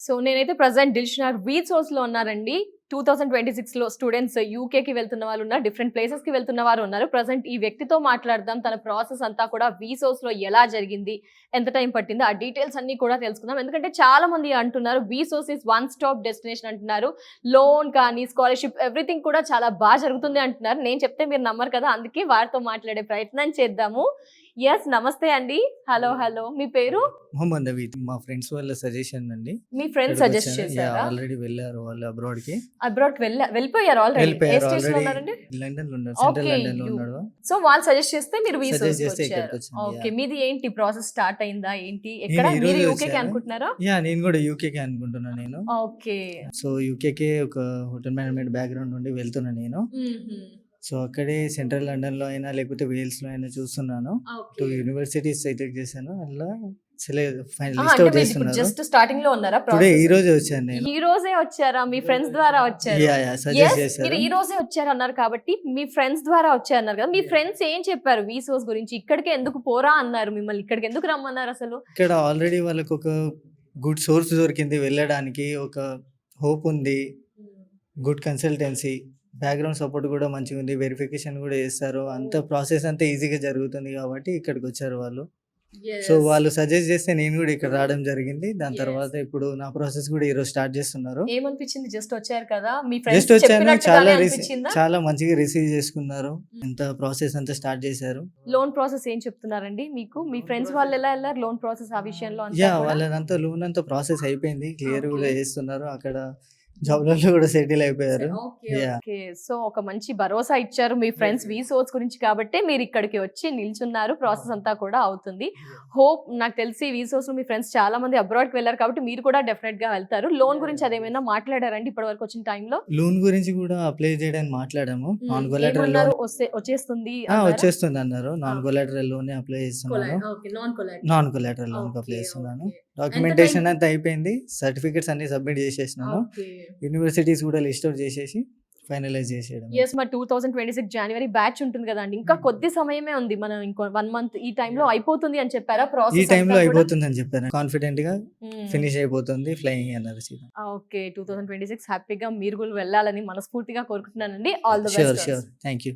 So నేనైతే present Dilsukhnagar wheat సోర్స్‌లో ఉన్నానండి. 2026లో students యూకేకి వెళ్తున్న వాళ్ళున్నారు. డిఫరెంట్ ప్లేసెస్‌కి వెళ్తున్న వారు ఉన్నారు. ప్రెజెంట్ ఈ వ్యక్తితో మాట్లాడదాం. తన ప్రాసెస్ అంతా కూడా వీసోస్‌లో ఎలా జరిగింది? ఎంత టైం పట్టింది? ఆ డీటెయిల్స్ అన్నీ కూడా తెలుసుకుందాం. ఎందుకంటే చాలా మంది అంటున్నారు వీసోస్ ఈస్ వన్ స్టాప్ డెస్టినేషన్ అంటున్నారు. లోన్ కానీ, స్కాలర్‌షిప్ ఎవ్రీథింగ్ కూడా చాలా జరుగుతుంది అంటున్నారు. నేను చెప్తే మీరు నమ్మరు కదా! అందుకే వారితో మాట్లాడే ప్రయత్నం చేద్దాము. యెస్. నమస్తే అండి. హలో. హలో. మీ పేరు? మొహమ్మద్ నవీద్. మా ఫ్రెండ్స్ వాళ్ళ సజెషన్ అండి. మీ ఫ్రెండ్స్ సజెస్ట్ ఇక్కడికొచ్చాను. చేసారా? ఆల్రెడీ వెళ్లారు వాళ్ళు అబ్రాడ్‌కి. అబ్రాడ్‌కి వెళ్ళిపోయారు ఆల్రెడీ. ఏ వెళ్ళిపోయారు స్టేజ్‌లో ఆల్రెడీ. ఉన్నారండి? లండన్‌లో ఉన్నారు. Central okay. లండన్‌లో ఉన్నాడు. సో వాళ్ళు సజెస్ట్ చేస్తే మీరు సజెస్ట్ వీసోస్‌కి చేస్తే వచ్చారు. ఇక్కడికొచ్చాను. ఓకే. మీది ఏంటి ప్రాసెస్ స్టార్ట్ అయిందా ఏంటి? నేను ఎక్కడ? ఈ మీరు రోజే యూకేకే వచ్చాను. అనుకుంటున్నారా? నేను కూడా యూకేకే అనుకుంటున్నా నేను. ఓకే. సో యూకేకే ఒక హోటల్ మేనేజ్మెంట్ బ్యాక్‌గ్రౌండ్ నుండి వెళ్తున్నా నేను. హుహు. సో అక్కడే సెంట్రల్ లండన్‌లో అయినా లేకపోతే వేల్స్‌లో అయినా చూస్తున్నాను. 2 ఓకే. యూనివర్సిటీస్ సెలెక్ట్ చేశాను. అందులో ఫైనల్ అంటే లిస్ట్ ఔట్ మీరు ఇప్పుడు చేస్తున్నారు. జస్ట్ స్టార్టింగ్‌లో ఉన్నారా టుడే ఈ ప్రాసెస్? రోజే వచ్చాను నేను. ఈ రోజే వచ్చారా? మీ ఫ్రెండ్స్ ద్వారా వచ్చారు. Suggest yes. చేశారు. మీరు ఈ రోజే వచ్చారన్నారు కాబట్టి మీ ఫ్రెండ్స్ ద్వారా వచ్చారన్నారు కదా! మీ ఫ్రెండ్స్ ఏం చెప్పారు వీసోస్ గురించి? ఇక్కడికే ఎందుకు పోరా అన్నారు మిమ్మల్ని? ఇక్కడికి ఎందుకు రమ్మన్నారు అసలు? ఇక్కడ ఆల్రెడీ వాళ్ళకొక గుడ్ సోర్స్ దొరికింది వెళ్ళడానికి. ఒక హోప్ ఉంది. Good consultancy. బ్యాక్‌గ్రౌండ్ సపోర్ట్ కూడా మంచిగుంది. వెరిఫికేషన్ కూడా చేస్తారు. అంత ప్రాసెస్ అంతా ఈజీగా జరుగుతుంది కాబట్టి ఇక్కడికొచ్చారు వాళ్ళు. So yes. వాళ్ళు సజెస్ట్ చేస్తే నేను కూడా ఇక్కడ రావడం జరిగింది. దాని యెస్. తర్వాత ఇప్పుడు నా ప్రాసెస్ కూడా ఈరోజు స్టార్ట్ చేస్తున్నారు. ఏమనిపించింది? జస్ట్ వచ్చారు కదా! మీ ఫ్రెండ్స్ జస్ట్ వచ్చాను. చెప్పినట్టుగానే అనిపించిందా? చాలా మంచిగా రిసీవ్ చేసుకున్నారు. అంత ప్రాసెస్ అంతా స్టార్ట్ చేశారు. లోన్ ప్రాసెస్ ఏం చెప్తున్నారండి మీకు? మీ ఫ్రెండ్స్ వాళ్ళు ఎలా ఎళ్లారు లోన్ ప్రాసెస్ ఆ విషయంలో అంతా కూడా? వాళ్ళదంతా లోన్ అంతా ప్రాసెస్ అయిపోయింది. Clear okay. కూడా చేస్తున్నారు. అక్కడ జాబ్‌లలో కూడా సెటిల్ అయిపోయారు. ఓకే. యాహ్! ఓకే. సో ఒక మంచి భరోసా ఇచ్చారు మీ ఫ్రెండ్స్ వీసోస్ గురించి కాబట్టే మీరు ఇక్కడికి వచ్చి నిల్చున్నారు. ప్రాసెస్ అంతా కూడా అవుతుంది. హోప్ నాకు తెలిసి వీసోస్‌లో మీ ఫ్రెండ్స్ చాలా మంది అబ్రాడ్‌కి వెళ్లారు కాబట్టి మీరు కూడా డెఫినెట్‌గా వెళ్తారు. లోన్ గురించి అదేమైనా మాట్లాడారండి ఇప్పటివరకు వచ్చిన టైంలో? లోన్ గురించి కూడా అప్లై చేయడానికి మాట్లాడాము. నాన్ కొలాటరల్ ఏమన్నారు? లోన్ వచ్చేస్తుంది అన్నారా? వచ్చేస్తుందన్నారు. నాన్ ఆ. కొలాటరల్ లోనే అప్లై చేస్తున్నాను. Okay. Non collateral. Non collateral లోన్‌కి అప్లై ఓకే. చేస్తున్నాను. ఓకే. ఎంత డాక్యుమెంటేషన్ టైం? అంతా అయిపోయింది. సర్టిఫికేట్స్ అన్నీ సబ్మిట్ చేసేసినాను. ఓకే. యూనివర్సిటీస్ కూడా లిస్ట్ ఔట్ చేసేసి ఫైనలైజ్ చేసేయడమే. యెస్. మరి 2026 జనవరి బ్యాచ్ ఉంటుంది గదండీ! ఇంకా కొద్ది సమయమే ఉంది. మనం ఇంకో 1 మంత్ ఈ టైంలో అయిపోతుంది అని చెప్పారా ఈ ప్రాసెస్ టైంలో అంతా కూడా? అయిపోతుందని చెప్పారు. కాన్ఫిడెంట్‌గా హ్మ్. ఫినిష్ అయిపోతుంది. ఫ్లయింగ్ అన్నారు సీదా. ఓకే. 2026 హ్యాపీగా మీరు కూడా వెళ్ళాలని మనస్ఫూర్తిగా కోరుకుంటున్నానండి. All the best. Sure. Thank you.